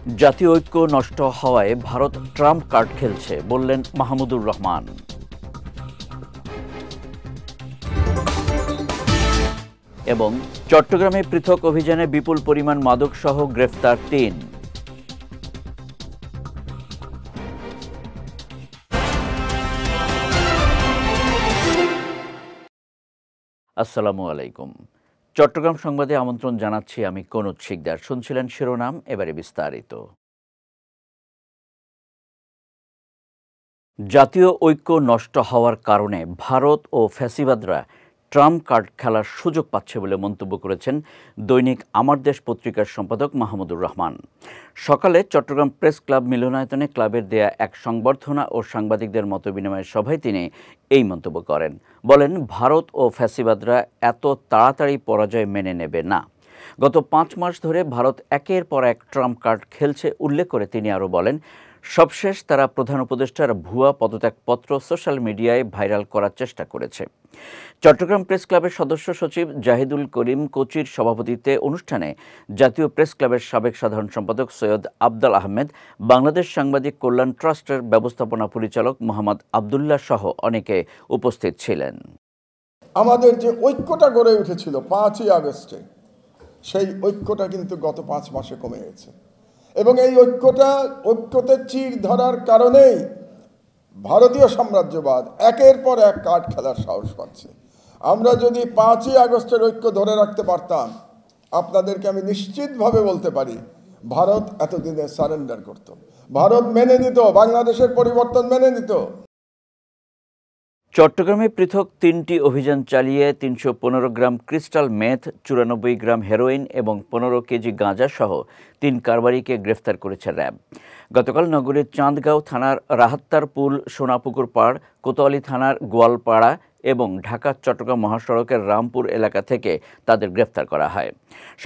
জাতীয় ঐক্য নষ্ট হওয়ায় ভারত ট্রাম্প কার্ড খেলছে বললেন মাহমুদুর রহমান। এবং চট্টগ্রামে পৃথক অভিযানে বিপুল পরিমাণ মাদকসহ গ্রেফতার ৩। আসসালামু আলাইকুম। চট্টগ্রাম সংবাদে আমন্ত্রণ জানাচ্ছি আমি কনুজ শিকদার। শুনছিলেন শিরোনাম, এবারে বিস্তারিত। জাতীয় ঐক্য নষ্ট হওয়ার কারণে ভারত ও ফ্যাসিবাদরা ট্রাম্প কার্ড খেলার সুযোগ পাচ্ছে বলে মন্তব্য করেছেন দৈনিক আমার দেশ পত্রিকার সম্পাদক মাহমুদুর রহমান। সকালে চট্টগ্রাম প্রেস ক্লাব মিলনায়তনে ক্লাবের দেয়া এক সংবর্ধনা ও সাংবাদিকদের মতবিনিময় সভায় তিনি এই মন্তব্য করেন। বলেন, ভারত ও ফ্যাসিবাদরা এত তাড়াতাড়ি পরাজয় মেনে নেবে না। গত ৫ মাস ধরে ভারত একের পর এক ট্রাম্প কার্ড খেলছে উল্লেখ করে তিনি আরও বলেন, সবশেষ তারা প্রধান উপদেষ্টার ভুয়া পদত্যাগপত্র সোশ্যাল মিডিয়ায় ভাইরাল করার চেষ্টা করেছে। চট্টগ্রাম প্রেস ক্লাবের সদস্য সচিব জাহিদুল করিম কোচির সভাপতিত্বে অনুষ্ঠানে জাতীয় প্রেস ক্লাবের সাবেক সাধারণ সম্পাদক সৈয়দ আফদাল আহমেদ, বাংলাদেশ সাংবাদিক কল্যাণ ট্রাস্টের ব্যবস্থাপনা পরিচালক মোহাম্মদ আবদুল্লাহ সহ অনেকে উপস্থিত ছিলেন। আমাদের যে ঐক্যটা গড়ে উঠেছিল 5ই আগস্টে, সেই ঐক্যটা কিন্তু গত 5 মাসে কমে গেছে এবং এই ঐক্যতে চির ধরার কারণেই ভারতীয় সাম্রাজ্যবাদ একের পর এক কার্ড খেলার সাহস পাচ্ছে। আমরা যদি 5ই আগস্টের ঐক্য ধরে রাখতে পারতাম, আপনাদেরকে আমি নিশ্চিতভাবে বলতে পারি ভারত এতদিনে সারেন্ডার করত, ভারত মেনে নিত, বাংলাদেশের পরিবর্তন মেনে নিত। চট্টগ্রামে পৃথক ৩টি অভিযান চালিয়ে ৩১৫ গ্রাম ক্রিস্টাল মেথ, ৯৪ গ্রাম হেরোইন এবং ১৫ কেজি গাঁজা সহ ৩ কারবারিকে গ্রেফতার করেছে র্যাব। গতকাল নগরীর চাঁদগাঁও থানার রাহাত্তারপুল, সোনাপুকুর পাড়, কোতোয়ালি থানার গোয়ালপাড়া এবং ঢাকা চট্টগ্রাম মহাসড়কের রামপুর এলাকা থেকে তাদের গ্রেফতার করা হয়।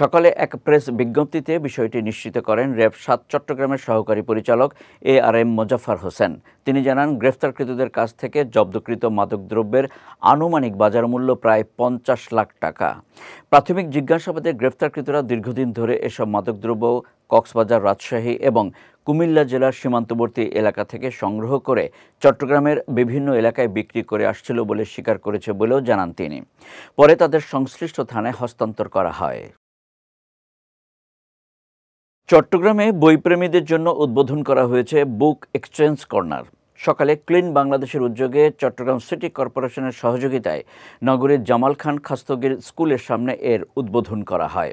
সকালে এক প্রেস বিজ্ঞপ্তিতে বিষয়টি নিশ্চিত করেন র্যাব ৭ চট্টগ্রামের সহকারী পরিচালক ARM মোজাফফর হোসেন। তিনি জানান, গ্রেফতারকৃতদের কাছ থেকে জব্দকৃত মাদকদ্রব্যের আনুমানিক বাজার মূল্য প্রায় ৫০ লাখ টাকা। প্রাথমিক জিজ্ঞাসাবাদে গ্রেফতারকৃতরা দীর্ঘদিন ধরে এসব মাদকদ্রব্য কক্সবাজার, রাজশাহী এবং কুমিল্লা জেলার সীমান্তবর্তী এলাকা থেকে সংগ্রহ করে চট্টগ্রামের বিভিন্ন এলাকায় বিক্রি করে আসছিল বলে স্বীকার করেছে বলেও জানান তিনি। পরে তাদের সংশ্লিষ্ট থানায় হস্তান্তর করা হয়। চট্টগ্রামে বইপ্রেমীদের জন্য উদ্বোধন করা হয়েছে বুক এক্সচেঞ্জ কর্নার। সকালে ক্লিন বাংলাদেশের উদ্যোগে চট্টগ্রাম সিটি কর্পোরেশনের সহযোগিতায় নগরীর জামাল খান খাস্তগীর স্কুলের সামনে এর উদ্বোধন করা হয়।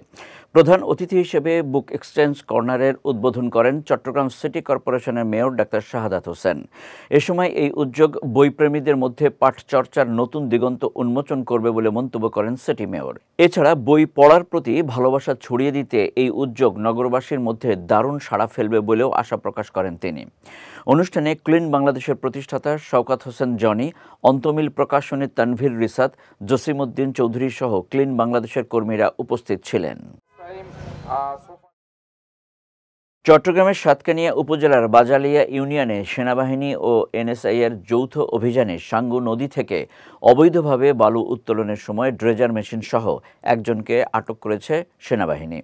প্রধান অতিথি হিসেবে বুক এক্সচেঞ্জ কর্নারের উদ্বোধন করেন চট্টগ্রাম সিটি কর্পোরেশনের মেয়র ডাক্তার শাহাদাত হোসেন। এ সময় এই উদ্যোগ বইপ্রেমীদের মধ্যে পাঠচর্চার নতুন দিগন্ত উন্মোচন করবে বলে মন্তব্য করেন সিটি মেয়র। এছাড়া বই পড়ার প্রতি ভালোবাসা ছড়িয়ে দিতে এই উদ্যোগ নগরবাসীর মধ্যে দারুণ সাড়া ফেলবে বলেও আশা প্রকাশ করেন তিনি। অনুষ্ঠানে ক্লিন বাংলাদেশের প্রতিষ্ঠাতা শওকাত হোসেন জনি, অন্তমিল প্রকাশনের তানভীর রিসাত, জসিমউদ্দিন চৌধুরী সহ ক্লিন বাংলাদেশের কর্মীরা উপস্থিত ছিলেন। চট্টগ্রামের সাতকানিয়া উপজেলার বাজালিয়া ইউনিয়নে সেনাবাহিনী ও NSI এর যৌথ অভিযানে সাঙ্গু নদী থেকে অবৈধভাবে বালু উত্তোলনের সময় ড্রেজার মেশিন সহ একজনকে আটক করেছে সেনাবাহিনী।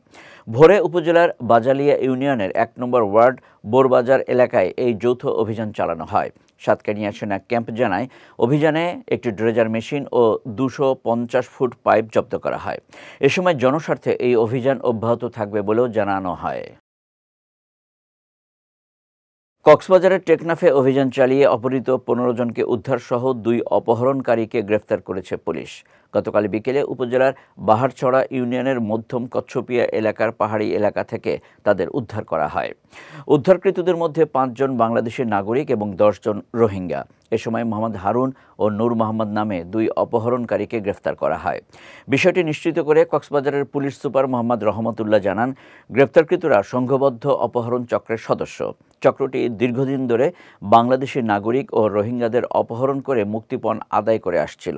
ভোরে উপজেলার বাজালিয়া ইউনিয়নের ১ নম্বর ওয়ার্ড বোরবাজার এলাকায় এই যৌথ অভিযান চালানো হয়। সাতকানিয়া সেনা ক্যাম্প জানায়, অভিযানে একটি ড্রেজার মেশিন ও ২৫০ ফুট পাইপ জব্দ করা হয়। এ সময় জনস্বার্থে এই অভিযান অব্যাহত থাকবে বলেও জানানো হয়। কক্সবাজারের টেকনাফে অভিযান চালিয়ে অপহৃত ১৫ জনকে উদ্ধারসহ ২ অপহরণকারীকে গ্রেফতার করেছে পুলিশ। গতকাল বিকেলে উপজেলার বাহারছড়া ইউনিয়নের মধ্যম কচ্ছপিয়া এলাকার পাহাড়ি এলাকা থেকে তাদের উদ্ধার করা হয়। উদ্ধারকৃতদের মধ্যে ৫ জন বাংলাদেশি নাগরিক এবং ১০ জন রোহিঙ্গা। এ সময় মোহাম্মদ হারুন ও নূর মোহাম্মদ নামে ২ অপহরণকারীকে গ্রেফতার করা হয়। বিষয়টি নিশ্চিত করে কক্সবাজারের পুলিশ সুপার মোহাম্মদ রহমতুল্লাহ জানান, গ্রেফতারকৃতরা সংঘবদ্ধ অপহরণ চক্রের সদস্য। চক্রটি দীর্ঘদিন ধরে বাংলাদেশি নাগরিক ও রোহিঙ্গাদের অপহরণ করে মুক্তিপণ আদায় করে আসছিল।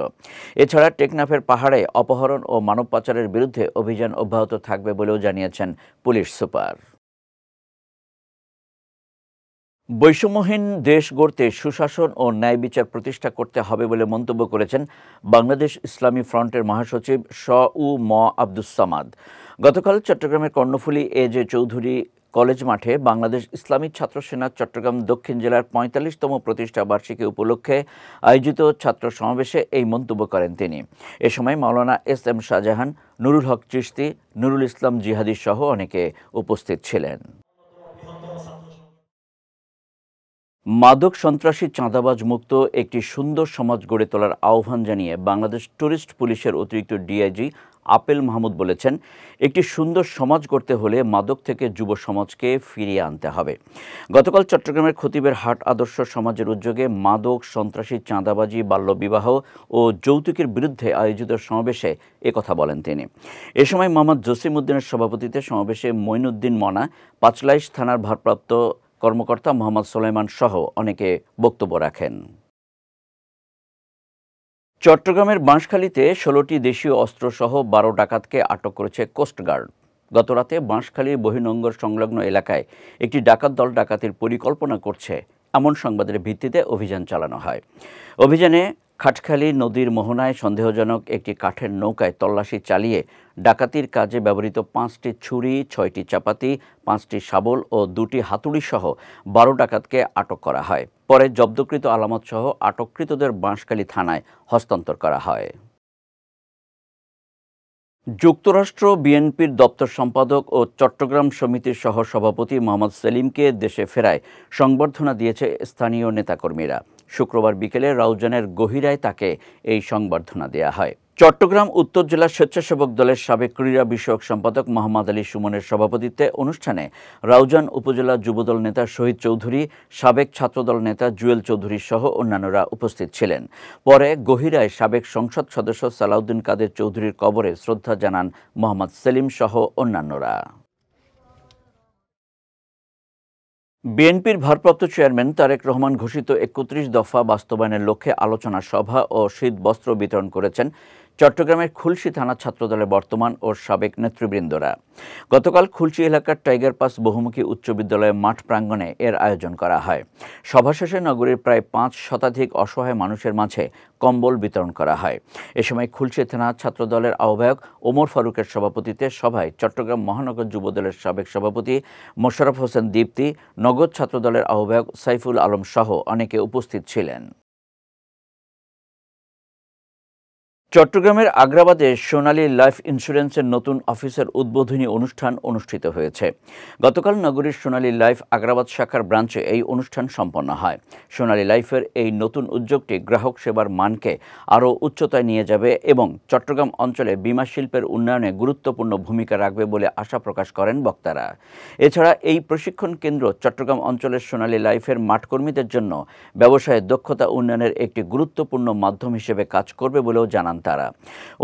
এছাড়া টেকনাফের পাহাড়ে অপহরণ ও মানব পাচারের বিরুদ্ধে অভিযান অব্যাহত থাকবে বলেও জানিয়েছেন পুলিশ সুপার। বৈষম্যহীন দেশ গড়তে সুশাসন ও ন্যায় বিচার প্রতিষ্ঠা করতে হবে বলে মন্তব্য করেছেন বাংলাদেশ ইসলামী ফ্রন্টের মহাসচিব শ.উ.ম. আব্দুস সামাদ। গতকাল চট্টগ্রামের কর্ণফুলী AJ চৌধুরী কলেজ মাঠে বাংলাদেশ ইসলামী ছাত্র সেনা চট্টগ্রাম দক্ষিণ জেলার ৪৫তম প্রতিষ্ঠা বার্ষিকী উপলক্ষে আয়োজিত ছাত্র সমাবেশে এই মন্তব্য করেন তিনি। এ সময় মাওলানা এস.এম. শাহজাহান, নুরুল হক চিশতি, নুরুল ইসলাম জিহাদি সহ অনেকে উপস্থিত ছিলেন। মাদক সন্ত্রাসী চাঁদাবাজ মুক্ত একটি সুন্দর সমাজ গড়ে তোলার আহ্বান জানিয়ে বাংলাদেশ ট্যুরিস্ট পুলিশের অতিরিক্ত ডিআইজি আপেল মাহমুদ বলেছেন, একটি সুন্দর সমাজ গড়তে হলে মাদক থেকে যুব সমাজকে ফিরিয়ে আনতে হবে। গতকাল চট্টগ্রামের খতিবের হাট আদর্শ সমাজের উদ্যোগে মাদক, সন্ত্রাসী, চাঁদাবাজি, বাল্যবিবাহ ও যৌতুকের বিরুদ্ধে আয়োজিত সমাবেশে একথা বলেন তিনি। এ সময় মোহাম্মদ জসিমউদ্দিনের সভাপতিত্বে সমাবেশে মঈনুদ্দিন মনা, পাঁচলাইশ থানার ভারপ্রাপ্ত কর্মকর্তা মোহাম্মদ সোলাইমান সহ অনেকে বক্তব্য রাখেন। চট্টগ্রামের বাঁশখালীতে ১৬টি দেশীয় অস্ত্রসহ ১২ ডাকাতকে আটক করেছে কোস্টগার্ড। গতরাতে বাঁশখালীর বহির্নোঙর সংলগ্ন এলাকায় একটি ডাকাত দল ডাকাতির পরিকল্পনা করছে এমন সংবাদের ভিত্তিতে অভিযান চালানো হয়। অভিযানে খাটখালী নদীর মোহনায় সন্দেহজনক একটি কাঠের নৌকায় তল্লাশি চালিয়ে ডাকাতির কাজে ব্যবহৃত ৫টি ছুরি, ৬টি চাপাতি, ৫টি শাবল ও ২টি হাতুড়ি সহ ১২ ডাকাতকে আটক করা হয়। পরে জব্দকৃত আলামত সহ আটককৃতদের বাঁশখালী থানায় হস্তান্তর করা হয়। যুক্তরাষ্ট্র বিএনপির দপ্তর সম্পাদক ও চট্টগ্রাম সমিতির সহ সভাপতি মোহাম্মদ সেলিমকে দেশে ফেরায় সংবর্ধনা দিয়েছে স্থানীয় নেতাকর্মীরা। শুক্রবার বিকেলে রাউজানের গহিরায় তাকে এই সংবর্ধনা দেয়া হয়। চট্টগ্রাম উত্তর জেলা স্বেচ্ছাসেবক দলের সাবেক ক্রীড়া বিষয়ক সম্পাদক মোহাম্মদ আলী সুমনের সভাপতিত্বে অনুষ্ঠানে রাউজান উপজেলা যুবদল নেতা শহীদ চৌধুরী, সাবেক ছাত্রদল নেতা জুয়েল চৌধুরী সহ অন্যান্যরা উপস্থিত ছিলেন। পরে গহিরায় সাবেক সংসদ সদস্য সালাউদ্দিন কাদের চৌধুরীর কবরে শ্রদ্ধা জানান মোহাম্মদ সেলিম সহ অন্যান্যরা। বিএনপির ভারপ্রাপ্ত চেয়ারম্যান তারেক রহমান ঘোষিত ৩১ দফা বাস্তবায়নের লক্ষ্যে আলোচনা সভা ও শীত বস্ত্র বিতরণ করেছেন চট্টগ্রামের খুলশী থানা ছাত্রদলের বর্তমান ও সাবেক নেতৃবৃন্দরা। গতকাল খুলশী এলাকার টাইগার পাস বহুমুখী উচ্চ বিদ্যালয়ের মাঠ প্রাঙ্গণে এর আয়োজন করা হয়। সভা শেষে নগরীর প্রায় ৫ শতাধিক অসহায় মানুষের মাঝে কম্বল বিতরণ করা হয়। এ সময় খুলশী থানা ছাত্রদলের আহ্বায়ক ওমর ফারুকের সভাপতিত্বে সভায় চট্টগ্রাম মহানগর যুবদলের সাবেক সভাপতি মোশাররফ হোসেন দীপ্তি, নগর ছাত্রদলের আহ্বায়ক সাইফুল আলম সহ অনেকে উপস্থিত ছিলেন। চট্টগ্রামের আগ্রাবাদে সোনালী লাইফ ইন্স্যুরেন্সের নতুন অফিসের উদ্বোধনী অনুষ্ঠান অনুষ্ঠিত হয়েছে। গতকাল নগরীর সোনালী লাইফ আগ্রাবাদ শাখার ব্রাঞ্চে এই অনুষ্ঠান সম্পন্ন হয়। সোনালী লাইফের এই নতুন উদ্যোগটি গ্রাহক সেবার মানকে আরও উচ্চতায় নিয়ে যাবে এবং চট্টগ্রাম অঞ্চলে বীমা শিল্পের উন্নয়নে গুরুত্বপূর্ণ ভূমিকা রাখবে বলে আশা প্রকাশ করেন বক্তারা। এছাড়া এই প্রশিক্ষণ কেন্দ্র চট্টগ্রাম অঞ্চলের সোনালী লাইফের মাঠকর্মীদের জন্য ব্যবসায়ের দক্ষতা উন্নয়নের একটি গুরুত্বপূর্ণ মাধ্যম হিসেবে কাজ করবে বলেও জানান তারা।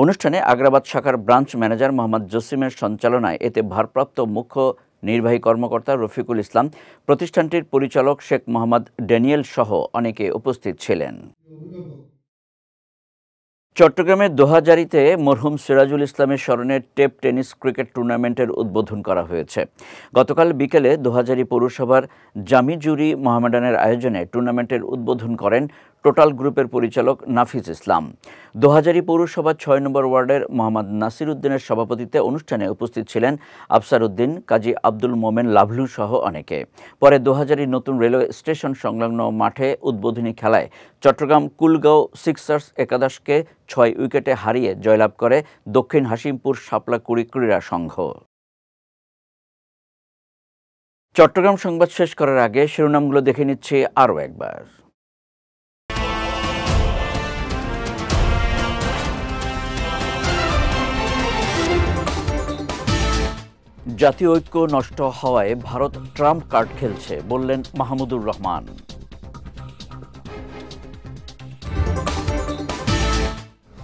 অনুষ্ঠানে আগ্রাবাদ শাখার ব্রাঞ্চ ম্যানেজার মোহাম্মদ জসিমের সঞ্চালনায় এতে ভারপ্রাপ্ত মুখ্য নির্বাহী কর্মকর্তা রফিকুল ইসলাম, প্রতিষ্ঠানটির পরিচালক শেখ মোহাম্মদ ড্যানিয়েল সহ অনেকে উপস্থিত ছিলেন। চট্টগ্রামের দোহাজারীতে মরহুম সিরাজুল ইসলামের স্মরণে টেপ টেনিস ক্রিকেট টুর্নামেন্টের উদ্বোধন করা হয়েছে। গতকাল বিকেলে দোহাজারী পৌরসভার জামিজুরি মোহামেডানের আয়োজনে টুর্নামেন্টের উদ্বোধন করেন টোটাল গ্রুপের পরিচালক নাফিজ ইসলাম। দোহাজারী পৌরসভার ৬ নম্বর ওয়ার্ডের মোহাম্মদ নাসির উদ্দিনের সভাপতিত্বে অনুষ্ঠানে উপস্থিত ছিলেন আফসার উদ্দিন, কাজী আব্দুল মোমেন লাভলু সহ অনেকে। পরে দোহাজারী নতুন রেলওয়ে স্টেশন সংলগ্ন মাঠে উদ্বোধনী খেলায় চট্টগ্রাম কুলগাঁও সিক্সার্স একাদশকে ৬ উইকেটে হারিয়ে জয়লাভ করে দক্ষিণ হাসিমপুর শাপলা কুড়ি ক্রীড়া সংঘ। চট্টগ্রাম সংবাদ শেষ করার আগে শিরোনামগুলো দেখে নিচ্ছে আরও একবার। জাতীয় ঐক্য নষ্ট হওয়ায় ভারত ট্রাম্প কার্ড খেলছে বললেন মাহমুদুর রহমান।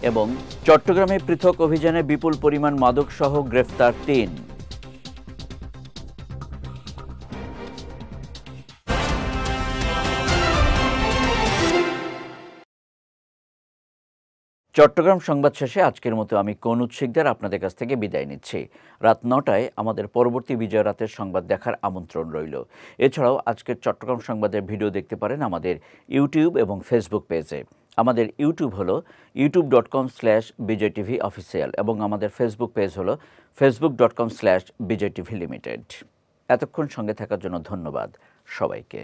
এবং চট্টগ্রামে পৃথক অভিযানে বিপুল পরিমাণ মাদকসহ গ্রেফতার ৩। চট্টগ্রাম সংবাদ শেষে আজকের মতো আমি কনুজ শিকদার আপনাদের কাছ থেকে বিদায় নিচ্ছি। রাত ৯টায় আমাদের পরবর্তী বিজয় রাতের সংবাদ দেখার আমন্ত্রণ রইল। এছাড়াও আজকের চট্টগ্রাম সংবাদের ভিডিও দেখতে পারেন আমাদের ইউটিউব এবং ফেসবুক পেজে। আমাদের ইউটিউব হলো youtube.com/BJTV Official এবং আমাদের ফেসবুক পেজ হলো facebook.com/BJTV Limited। এতক্ষণ সঙ্গে থাকার জন্য ধন্যবাদ সবাইকে।